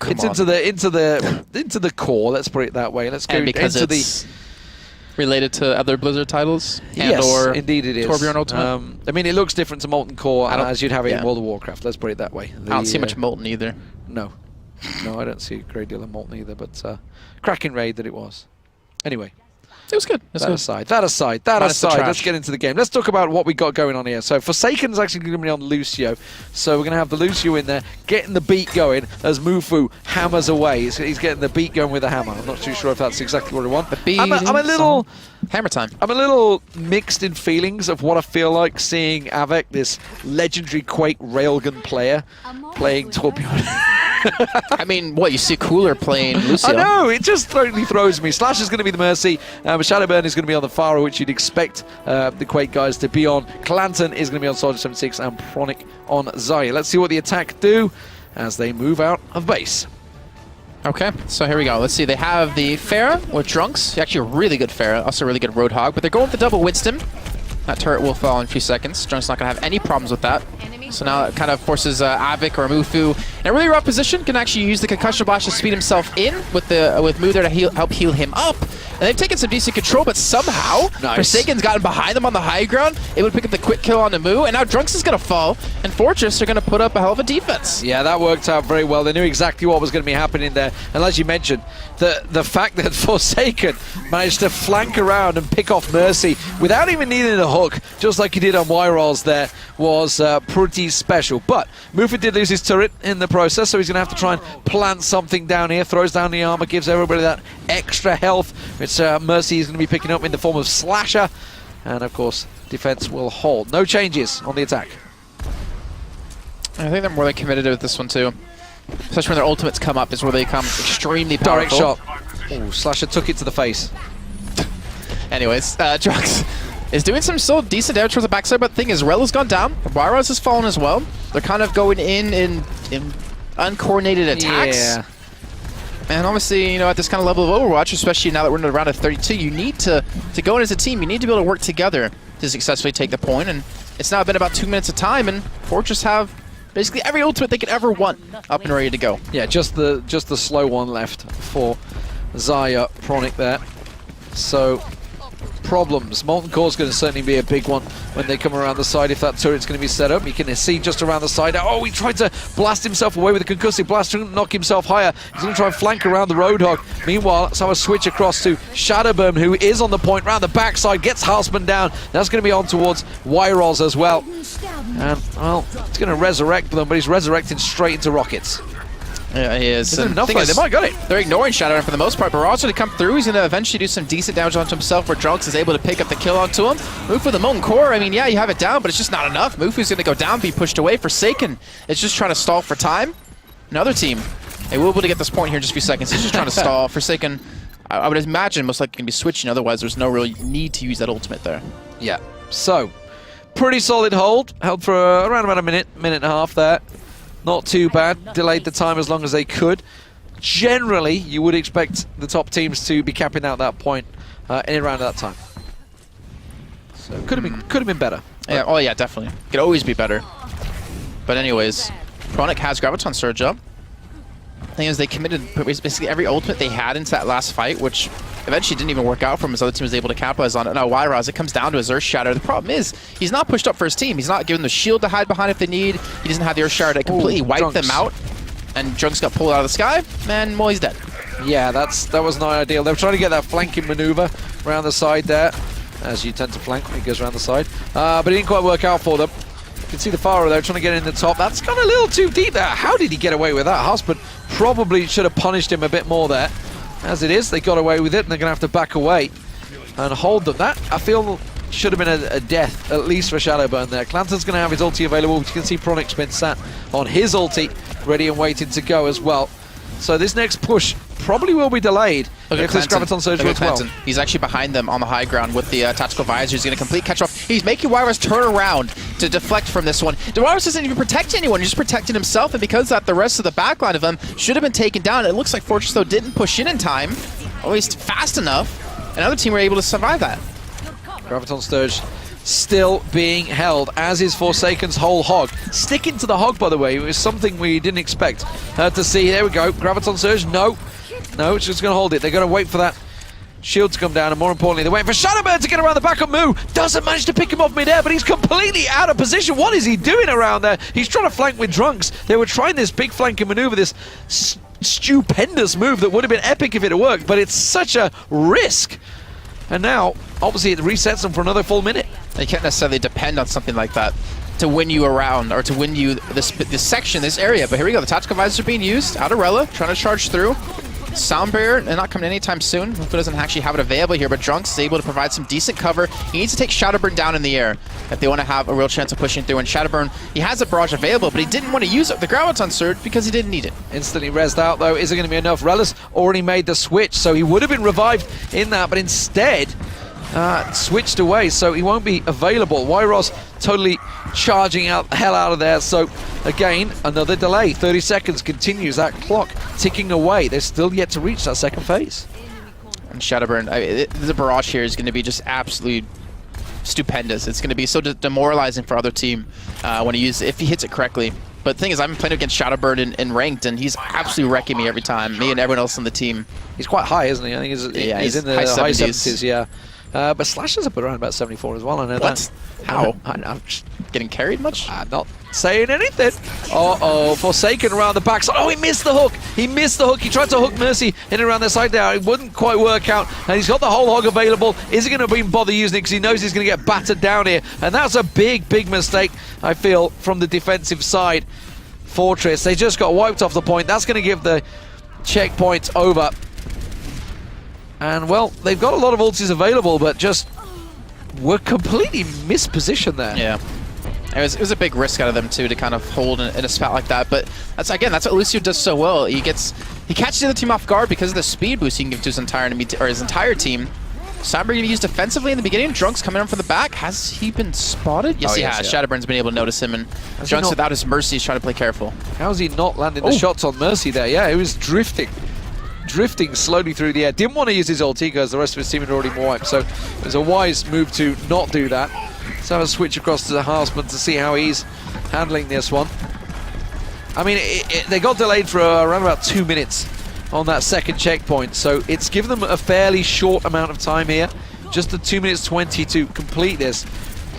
It's into the core. Let's put it that way. Let's go because into it's related to other Blizzard titles. Yes, or indeed it is. Torbjorn Ultimate. I mean, it looks different to Molten Core as you'd have it in World of Warcraft. Let's put it that way. I don't see much Molten either. No, I don't see a great deal of Molten either. But cracking raid that it was. Anyway. It was good. That aside, let's get into the game. Let's talk about what we got going on here. So Forsaken's actually going to be on Lucio. So we're going to have the Lucio in there, getting the beat going as Mufu hammers away. He's getting the beat going with a hammer. I'm not too sure if that's exactly what I want. I'm a little... Hammer time. I'm a little mixed in feelings of what I feel like seeing Avec, this legendary Quake railgun player, playing Torbjorn. I mean, what, you see Cooler playing Lucio? I know, it just totally throws me. Slash is going to be the Mercy, Shadowburn is going to be on the Pharaoh, which you'd expect the Quake guys to be on. Clanton is going to be on Soldier 76 and Pronic on Xayah. Let's see what the attack do as they move out of base. Okay, so here we go. Let's see. They have the Pharah with Drunks. Actually, a really good Pharah. Also a really good Roadhog. But they're going with the double Winston. That turret will fall in a few seconds. Drunks not going to have any problems with that. So now it kind of forces Avec or Mufu in a really rough position. Can actually use the Concussion Blast to speed himself in with Mu there to help heal him up. And they've taken some decent control, but somehow Forsaken's gotten behind them on the high ground, able to pick up the quick kill on the Mu, and now Drunks is going to fall, and Fortress are going to put up a hell of a defense. Yeah, that worked out very well. They knew exactly what was going to be happening there. And as you mentioned, the fact that Forsaken managed to flank around and pick off Mercy without even needing a hook, just like he did on Wyrolls there, was pretty special. But Mufu did lose his turret in the process, so he's going to have to try and plant something down here. Throws down the armor, gives everybody that extra health, which Mercy is going to be picking up in the form of Slasher. And of course, defense will hold. No changes on the attack. I think they're more than committed with this one too. Especially when their ultimates come up is where they become extremely powerful. Direct shot. Oh, Slasher took it to the face. Anyways, Drunks is doing some still decent damage towards the backside, but the thing is, Rella's gone down. Wyrolls has fallen as well. They're kind of going in uncoordinated attacks. Yeah. And obviously, you know, at this kind of level of Overwatch, especially now that we're in the round of 32, you need to go in as a team. You need to be able to work together to successfully take the point. And it's now been about 2 minutes of time, and Fortress have basically every ultimate they could ever want up and ready to go. Yeah, just the slow one left for Xayah, Pronic there. So problems. Molten Core is going to certainly be a big one when they come around the side if that turret's going to be set up. You can see just around the side. Oh, he tried to blast himself away with a concussive blast to knock himself higher. He's going to try and flank around the Roadhog. Meanwhile, let's have a switch across to Shadowburn, who is on the point round the backside, gets Husband down. That's going to be on towards Wyrolls as well. And, well, it's going to resurrect them, but he's resurrecting straight into rockets. Yeah, he is. They might got it. They're ignoring Shadowrun for the most part, but Ross going to come through. He's going to eventually do some decent damage onto himself, where Drunks is able to pick up the kill onto him. Mufu with the Molten Core, I mean, yeah, you have it down, but it's just not enough. Mufu's going to go down, be pushed away. Forsaken is just trying to stall for time. Another team, they will be able to get this point here in just a few seconds. He's just trying to stall. Forsaken, I would imagine, most likely going to be switching, otherwise there's no real need to use that ultimate there. Yeah, so pretty solid hold. Held for around about a minute and a half there. Not too bad. Delayed the time as long as they could. Generally, you would expect the top teams to be capping out that point in around that time. So could have been better. Yeah. Oh yeah, definitely. Could always be better. But anyways, Pronic has Graviton Surge up. The thing is, they committed basically every ultimate they had into that last fight, which eventually didn't even work out for him as other team was able to capitalize on it. Now Wyrolls, it comes down to his Earth Shatter. The problem is, he's not pushed up for his team. He's not given the shield to hide behind if they need. He doesn't have the Earth Shatter to completely wipe them out. And Drunks got pulled out of the sky, and well, he's dead. Yeah, that was not ideal. They were trying to get that flanking maneuver around the side there, as you tend to flank when it goes around the side. But it didn't quite work out for them. You can see the Pharaoh there trying to get in the top. That's gone a little too deep there. How did he get away with that? Husband probably should have punished him a bit more there. As it is, they got away with it, and they're going to have to back away and hold them. That, I feel, should have been a death, at least for Shadowburn there. Clanton's going to have his ulti available. You can see Pronic's been sat on his ulti, ready and waiting to go as well. So this next push probably will be delayed if this Graviton Surge works well. He's actually behind them on the high ground with the tactical visor. He's going to complete catch off. He's making Wyrolls turn around to deflect from this one. Wyrolls doesn't even protect anyone. He's just protecting himself, and because that, the rest of the backline of them should have been taken down. It looks like Fortress, though, didn't push in time, at least fast enough. Another team were able to survive that. Graviton Surge still being held, as is Forsaken's whole hog. Sticking to the hog, by the way, it was something we didn't expect to see. There we go. Graviton Surge. No, it's just going to hold it. They're going to wait for that shield to come down, and more importantly, they're waiting for Shadowburn to get around the back of Moo. Doesn't manage to pick him off midair, but he's completely out of position. What is he doing around there? He's trying to flank with Drunks. They were trying this big flanking maneuver, this stupendous move that would have been epic if it had worked, but it's such a risk. And now, obviously, it resets them for another full minute. You can't necessarily depend on something like that to win you around, or to win you this section, this area. But here we go. The tactical visors are being used. Outerella trying to charge through. Sound barrier, and not coming anytime soon. Hopefully doesn't actually have it available here, but Drunks is able to provide some decent cover. He needs to take Shadowburn down in the air if they want to have a real chance of pushing through. And Shadowburn, he has a barrage available, but he didn't want to use the Graviton Surge because he didn't need it. Instantly rezzed out, though. Is it going to be enough? Relic already made the switch, so he would have been revived in that, but instead switched away, so he won't be available. Wyros totally charging out the hell out of there, so again, another delay. 30 seconds continues, that clock ticking away. They're still yet to reach that second phase. And Shadowburn, the barrage here is going to be just absolutely stupendous. It's going to be so demoralizing for other team when he uses, if he hits it correctly. But the thing is, I've been playing against Shadowburn in ranked, and he's absolutely wrecking me every time, me and everyone else on the team. He's quite high, isn't he? I think he's in the high 70s, yeah. But Slasher's up around about 74 as well, I know that. How? I'm just getting carried much? not saying anything. Uh-oh, Forsaken around the backside. Oh, he missed the hook. He missed the hook. He tried to hook Mercy in and around the side there. It wouldn't quite work out, and he's got the whole hog available. Is he going to even bother using it because he knows he's going to get battered down here? And that's a big, big mistake, I feel, from the defensive side. Fortress, they just got wiped off the point. That's going to give the checkpoint over. And, well, they've got a lot of ultis available, but just were completely mispositioned there. Yeah. It was a big risk out of them, too, to kind of hold in a spot like that. But, that's what Lucio does so well. He catches the other team off guard because of the speed boost he can give to his entire team. Cyber going to be used defensively in the beginning. Drunks coming in from the back. Has he been spotted? Yes, he has. Yeah. Shadowburn's been able to notice him, and Drunks, without his Mercy, is trying to play careful. How is he not landing the shots on Mercy there? Yeah, he was drifting slowly through the air. Didn't want to use his ulti because the rest of his team had already wiped, so it was a wise move to not do that. Let's have a switch across to the Houseman to see how he's handling this one. I mean, they got delayed for around about 2 minutes on that second checkpoint, so it's given them a fairly short amount of time here, just the 2 minutes 20 to complete this,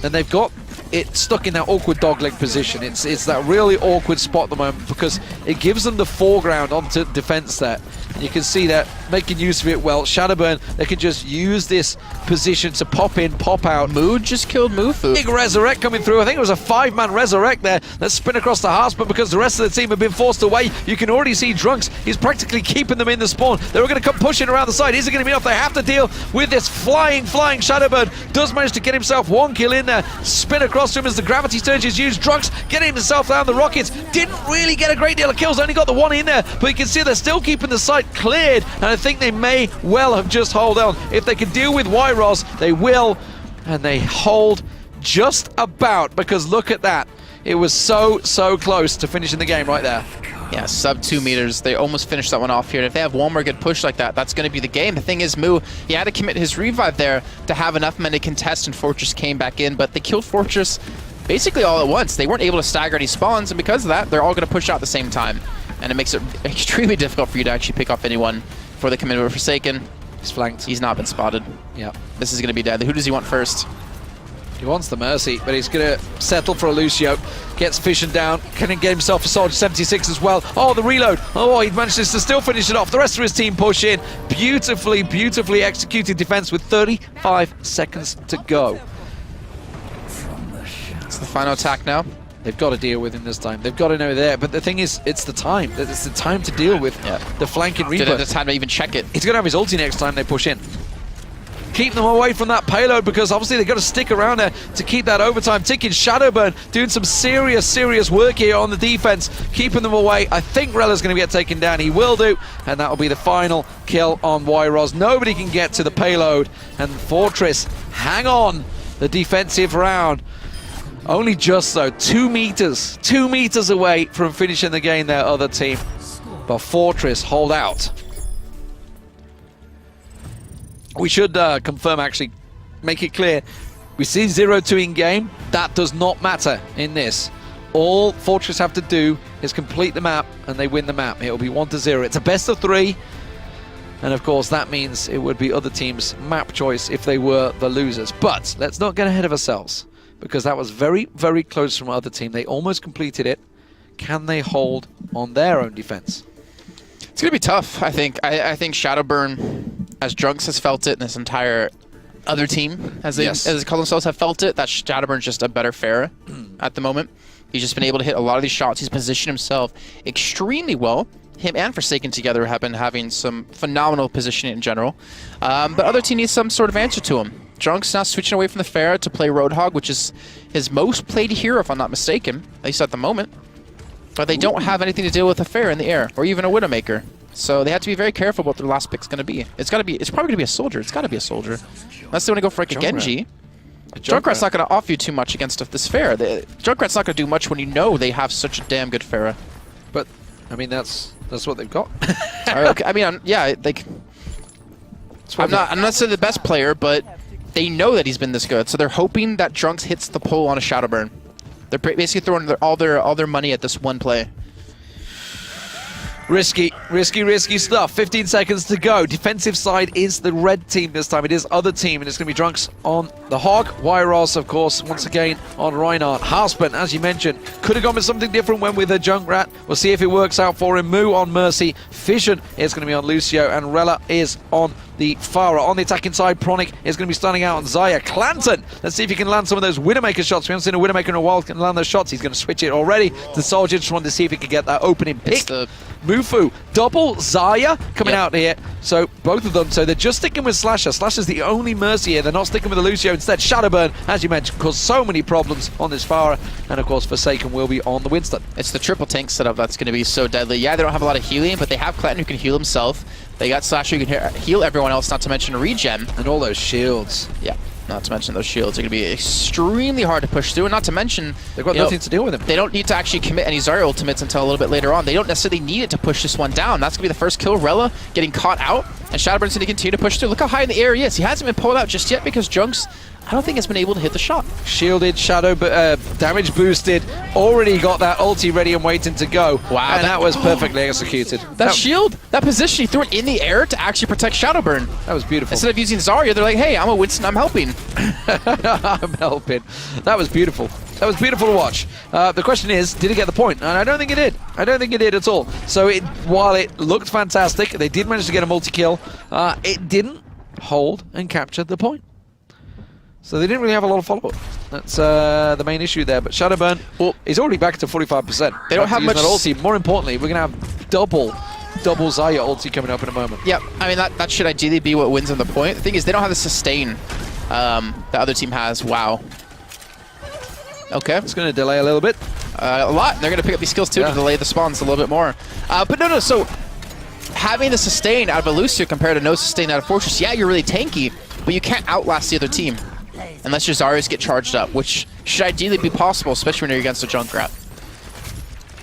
and they've got it stuck in that awkward dogleg position. It's that really awkward spot at the moment because it gives them the foreground onto defense there. And you can see that making use of it well. Shadowburn, they can just use this position to pop in, pop out. Mood just killed Mufu. Big resurrect coming through. I think it was a 5-man resurrect there. Let's spin across the hearts, but because the rest of the team have been forced away, you can already see Drunks. He's practically keeping them in the spawn. They were going to come pushing around the side. Is it going to be enough? They have to deal with this flying Shadowburn. Does manage to get himself 1 kill in there. Spin across to him as the gravity surge is used. Drunks getting himself down the rockets. Didn't really get a great deal of kills. Only got the 1 in there, but you can see they're still keeping the site cleared, and I think they may well have just hold on. If they can deal with Wyros, they will, and they hold just about, because look at that. It was so close to finishing the game right there. Yeah, sub 2 meters. They almost finished that one off here. And if they have one more good push like that, that's going to be the game. The thing is, Moo, he had to commit his revive there to have enough men to contest, and Fortress came back in, but they killed Fortress basically all at once. They weren't able to stagger any spawns, and because of that, they're all going to push out at the same time. And it makes it extremely difficult for you to actually pick off anyone before they come in with Forsaken. He's flanked. He's not been spotted. Yeah. This is going to be dead. Who does he want first? He wants the Mercy, but he's going to settle for a Lucio. Gets Fission down. Can he get himself a Soldier 76 as well? Oh, the reload. Oh, he manages to still finish it off. The rest of his team push in. Beautifully executed defense with 35 seconds to go. It's the final attack now. They've got to deal with him this time. They've got to know there. But the thing is, it's the time. It's the time to deal with the flanking Reaper. It's the time to even check it. He's going to have his ulti next time they push in. Keep them away from that payload, because obviously they've got to stick around there to keep that overtime ticking. Shadowburn doing some serious work here on the defense, keeping them away. I think Rella's going to get taken down. He will do, and that will be the final kill on Wyros. Nobody can get to the payload, and Fortress hang on the defensive round. Only just though, 2 meters away from finishing the game, their other team. But Fortress hold out. We should confirm, actually, make it clear, We see 0-2 in game. That does not matter in this. All Fortress have to do is complete the map, and they win the map. It'll be 1-0. It's a best of 3. And of course, that means it would be other teams' map choice if they were the losers. But let's not get ahead of ourselves, because that was very, very close from other team. They almost completed it. Can they hold on their own defense? It's going to be tough, I think. I think Shadowburn, as Drunks has felt it, and this entire other team, as they call themselves, have felt it, that Shadowburn's just a better Pharah at the moment. He's just been able to hit a lot of these shots. He's positioned himself extremely well. Him and Forsaken together have been having some phenomenal positioning in general. But other team needs some sort of answer to him. Drunk's now switching away from the Pharah to play Roadhog, which is his most played hero, if I'm not mistaken, at least at the moment. But they don't have anything to deal with a Pharah in the air, or even a Widowmaker. So they have to be very careful what their last pick's going to be. It's probably going to be a soldier. It's got to be a soldier. Unless they want to go for like a Genji. Junkrat's not going to offer you too much against this Pharah. Junkrat's not going to do much when you know they have such a damn good Pharah. But, I mean, that's what they've got. Okay. I mean, yeah, I'm not saying the best player, but they know that he's been this good. So they're hoping that Drunks hits the pull on a Shadowburn. They're basically throwing all their money at this one play. Risky stuff. 15 seconds to go. Defensive side is the red team this time. It is other team, and it's going to be Drunks on the Hog. Wyros, of course, once again on Reinhardt. Harspen, as you mentioned, could have gone with something different, went with a Junkrat. We'll see if it works out for him. Moo on Mercy. Fission is going to be on Lucio, and Rella is on the Farah. On the attacking side, Pronic is going to be starting out on Xayah. Clanton, let's see if he can land some of those Widowmaker shots. We haven't seen a Widowmaker in a while can land those shots. He's going to switch it already. The Soldier just wanted to see if he could get that opening pick. Mufu, double Xayah coming out here. So both of them, so they're just sticking with Slasher. Slasher's the only Mercy here. They're not sticking with the Lucio. Instead, Shadowburn, as you mentioned, caused so many problems on this Farah. And of course, Forsaken will be on the Winston. It's the triple tank setup that's going to be so deadly. Yeah, they don't have a lot of healing, but they have Clanton who can heal himself. They got Slasher who can heal everyone else, not to mention regen. And all those shields. Yeah, not to mention those shields are going to be extremely hard to push through, and not to mention they've got nothing to deal with them. They don't need to actually commit any Zarya ultimates until a little bit later on. They don't necessarily need it to push this one down. That's going to be the first kill. Rella getting caught out, and Shadowburn's going to continue to push through. Look how high in the air he is. He hasn't been pulled out just yet because Drunks, I don't think, has been able to hit the shot. Shielded, Shadow, damage boosted, already got that ulti ready and waiting to go. Wow. And that was perfectly executed. That shield, that position, he threw it in the air to actually protect Shadowburn. That was beautiful. Instead of using Zarya, they're like, hey, I'm a Winston, I'm helping. I'm helping. That was beautiful. That was beautiful to watch. The question is, did it get the point? And I don't think it did. I don't think it did at all. So while it looked fantastic, they did manage to get a multi-kill, it didn't hold and capture the point. So they didn't really have a lot of follow-up. That's the main issue there. But Shadowburn, well, he's already back to 45%. They don't have much ulti. More importantly, we're going to have double Xayah ulti coming up in a moment. Yep. I mean, that should ideally be what wins on the point. The thing is, they don't have the sustain the other team has. Wow. Okay. It's going to delay a little bit. A lot. They're going to pick up these skills, too, to delay the spawns a little bit more. But no, so having the sustain out of a Lucio compared to no sustain out of Fortress, yeah, you're really tanky, but you can't outlast the other team. Unless your Zaryas get charged up, which should ideally be possible, especially when you're against a Junkrat.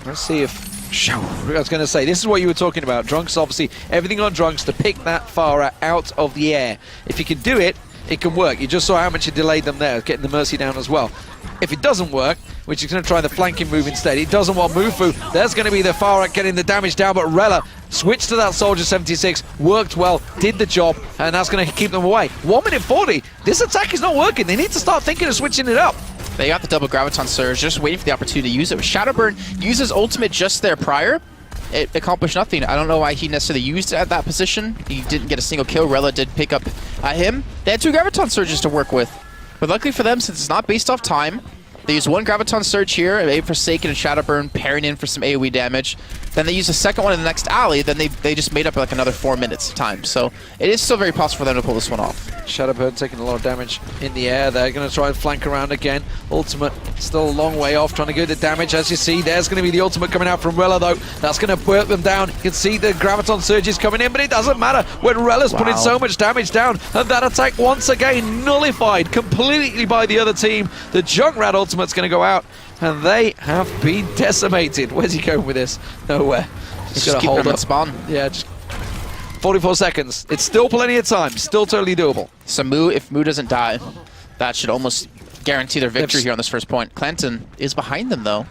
Let's see if... I was going to say, this is what you were talking about. Drunks, obviously, everything on Drunks to pick that Farah out of the air. If you can do it, it can work. You just saw how much you delayed them there, getting the Mercy down as well. If it doesn't work, which is going to try the flanking move instead, it doesn't want Mufu. There's going to be the Farah getting the damage down, but Rella switched to that Soldier 76, worked well, did the job, and that's going to keep them away. 1 minute 40. This attack is not working. They need to start thinking of switching it up. They got the double Graviton Surge, just waiting for the opportunity to use it. Shadowburn uses ultimate just there prior. It accomplished nothing. I don't know why he necessarily used it at that position. He didn't get a single kill. Rella did pick up him. They had 2 Graviton Surges to work with. But luckily for them, since it's not based off time, they use 1 Graviton Surge here, a Forsaken and Shadowburn pairing in for some AoE damage. Then they use a second one in the next alley, then they just made up like another 4 minutes of time. So it is still very possible for them to pull this one off. Shadowburn taking a lot of damage in the air. They're going to try and flank around again. Ultimate still a long way off, trying to get the damage. As you see, there's going to be the ultimate coming out from Rella, though. That's going to burp them down. You can see the Graviton Surges coming in, but it doesn't matter when Rella's putting so much damage down. And that attack once again nullified completely by the other team. The Junkrat ultimate's going to go out, and they have been decimated. Where's he going with this? Nowhere. He's just keep them at spawn. Yeah, just 44 seconds. It's still plenty of time. Still totally doable. So Moo, if Moo doesn't die, That should almost guarantee their victory here on this first point. Clanton is behind them, though.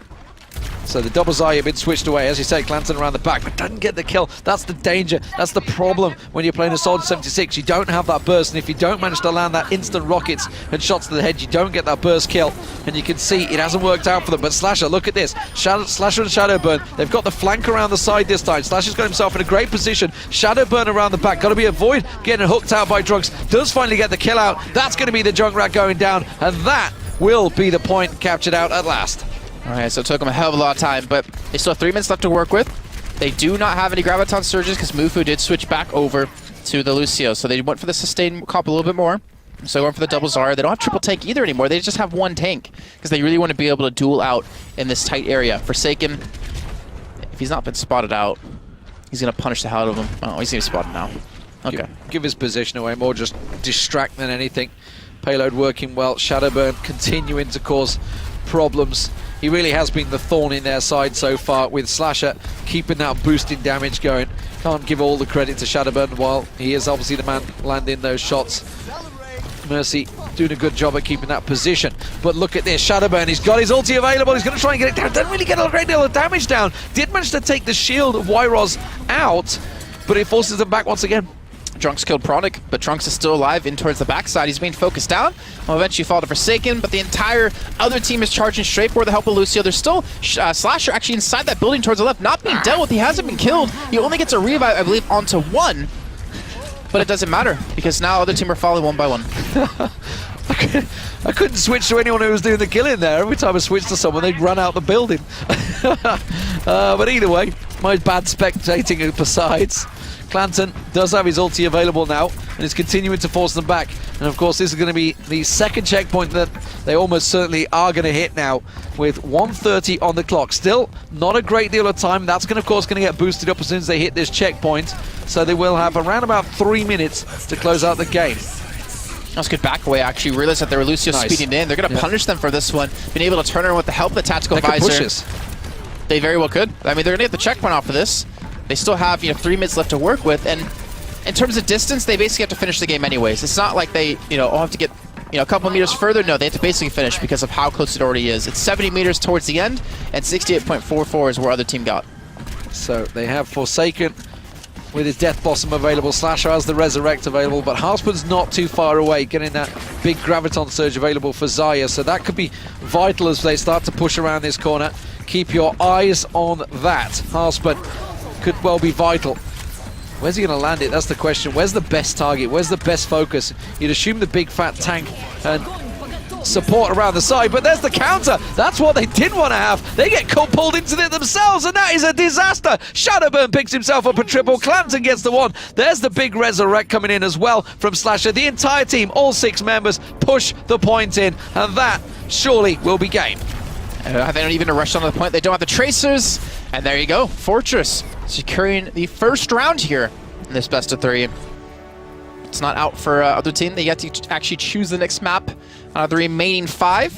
So the double Zaya have been switched away. As you say, Clanton around the back, but doesn't get the kill. That's the danger. That's the problem when you're playing a Soldier 76. You don't have that burst, and if you don't manage to land that instant rockets and shots to the head, you don't get that burst kill. And you can see it hasn't worked out for them. But Slasher, look at this. Slasher and Shadowburn, they've got the flank around the side this time. Slasher's got himself in a great position. Shadowburn around the back. Got to be avoid getting hooked out by Drugs. Does finally get the kill out. That's going to be the Junkrat going down, and that will be the point captured out at last. All right, so it took them a hell of a lot of time, but they still have 3 minutes left to work with. They do not have any Graviton Surges because Mufu did switch back over to the Lucio, so they went for the sustain comp a little bit more. So going for the double Zarya. They don't have triple tank either anymore. They just have one tank because they really want to be able to duel out in this tight area. Forsaken, if he's not been spotted out, he's going to punish the hell out of him. Oh, he's going to be spotted now. Okay. Give his position away, more just distract than anything. Payload working well. Shadowburn continuing to cause problems. He really has been the thorn in their side so far, with Slasher keeping that boosting damage going. Can't give all the credit to Shadowburn while he is obviously the man landing those shots. Mercy doing a good job at keeping that position. But look at this, Shadowburn, he's got his ulti available, he's going to try and get it down. Doesn't really get a great deal of damage down. Did manage to take the shield of Wyros out, but it forces them back once again. Trunks killed Pronic, but Trunks is still alive in towards the backside. He's being focused down. Will eventually fall to Forsaken, but the entire other team is charging straight for the help of Lucio. There's still Slasher actually inside that building towards the left, not being dealt with. He hasn't been killed. He only gets a revive, I believe, onto one. But it doesn't matter, because now other team are falling one by one. I couldn't switch to anyone who was doing the killing there. Every time I switched to someone, they'd run out the building. But either way, my bad spectating besides, Clanton does have his ulti available now and is continuing to force them back. And of course, this is going to be the second checkpoint that they almost certainly are going to hit now, with 1:30 on the clock. Still not a great deal of time. That's going to, of course, going to get boosted up as soon as they hit this checkpoint. So they will have around about 3 minutes to close out the game. That's good back away, actually. Realized that they were Lucio speeding in. They're going to punish them for this one. Been able to turn around with the help of the Tactical Visor. They very well could. I mean, they're going to get the checkpoint off of this. They still have 3 minutes left to work with, and in terms of distance, they basically have to finish the game anyways. It's not like they all have to get a couple meters further. No, they have to basically finish because of how close it already is. It's 70 meters towards the end, and 68.44 is where other team got. So they have Forsaken with his Death Blossom available. Slasher has the Resurrect available, but Harspan's not too far away, getting that big Graviton Surge available for Zaya, so that could be vital as they start to push around this corner. Keep your eyes on that. Harspan could well be vital. Where's he going to land it? That's the question. Where's the best target? Where's the best focus? You'd assume the big fat tank and support around the side, but there's the counter. That's what they didn't want to have. They get pulled into it themselves, and that is a disaster. Shadowburn picks himself up a triple. Clanton gets the one. There's the big Resurrect coming in as well from Slasher. The entire team, all 6 members, push the point in, and that surely will be game. They don't even rush onto the point. They don't have the Tracers, and there you go. Fortress securing the first round here in this best of 3. It's not out for other team. They get to actually choose the next map out of the remaining 5.